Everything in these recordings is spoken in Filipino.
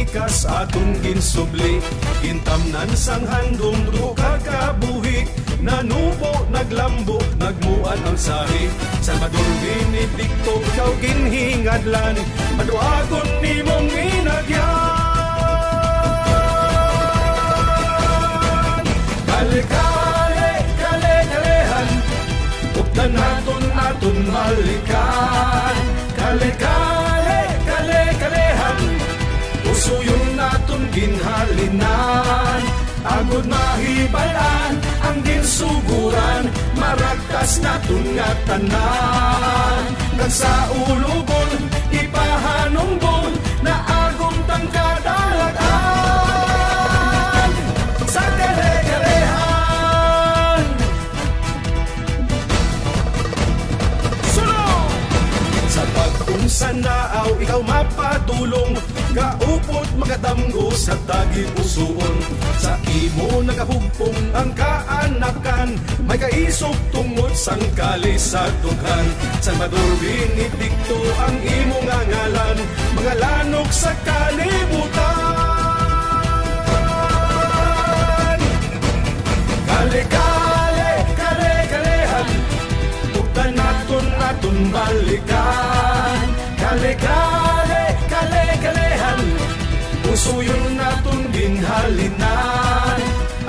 pikas atong ginsubli, gintamnan sang handong duha ka buhi, nanubo, naglambo, nagmuan ang sahi. Salvador Benedicto, ikaw ginhingadlan, maduagon nimong inagyan. Kale-kale, kale-kalehan, updan aton malikan. Kale-kale, kale-kalehan, usuyon naton ginhalinan. Agod mahibalan ang ginsuguran, maragtas naton nga tanan. Nagsaulugon, ipahanungbon, na agong tangkadalagan. Sa kale-kalehan, sunod! Sa pag-unsa naaw, ikaw mapatulong, kaupot magadamgo sa tagig usuon. Sa imo nagahugpong ang kaanakan, may kaisog tungod sang kalisadughan. Salvador Benedicto ang imo nga ngalan, mga lanok sa kalibutan. Kale-kale, kale-kalehan, buktan naton balikan. Kale-kale, kale-kalehan, usuyon naton ginhalinan.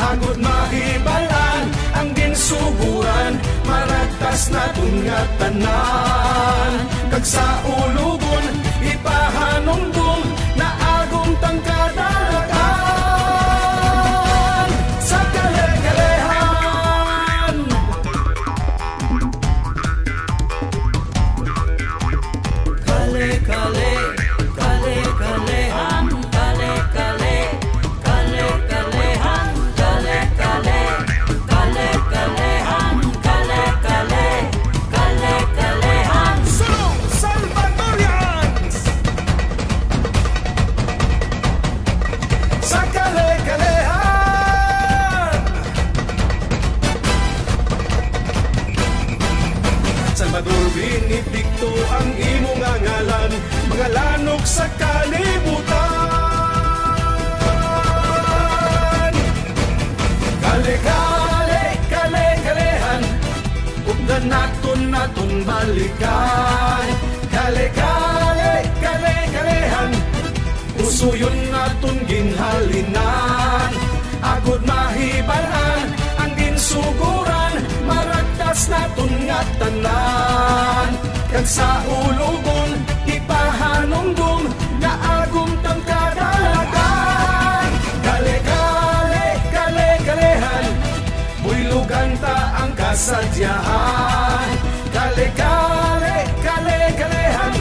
Agod mahibalan ang ginsuguran, maragtas naton nga tanan. Kag sa ulugon, ipahanungbong, na agong tangkadalagan. Sa kale-kalehan, kale-kale, kale-kalehan, kale-kale, kale-kalehan, kale-kale, kale-kalehan, kale-kale, kale-kalehan. Sunod, Salvadorians! Sa kale-kalehan, Salvador Benedicto ang imo nga ngalan, mga lanok sa kalibutan. Kale-kale, kale-kalehan, updan naton balikan. Kale-kale, kale-kalehan, usuyon naton ginhalinan. Agod mahibalan ang ginsuguran, maragtas naton nga tanan. Kag sa ulugon, ipahanunggong, na agong tangkadalagan. Kale-kale, kale-kalehan, buylugan ta ang kasadyahan. Kale-kale, kale-kalehan,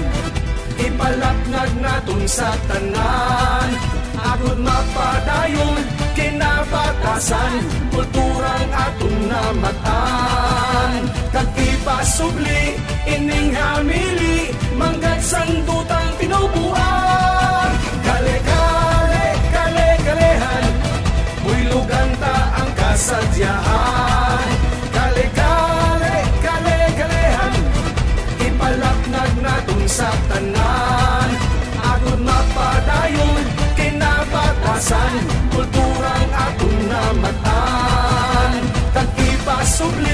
ipalapnag naton sa tanan. Agod mapadayon, kinabatasan, kulturang aton namatan. Kag ipasubli, ining hamili, manggad sandutang pinubuan. Kale-kale, kale-kalehan, buylugan ta ang kasadyahan. Kale-kale, kale-kalehan, ipalapnag naton sa tanan. Agod mapadayon, kinabatasan, kulturang aton namatan. Kag ipasubli,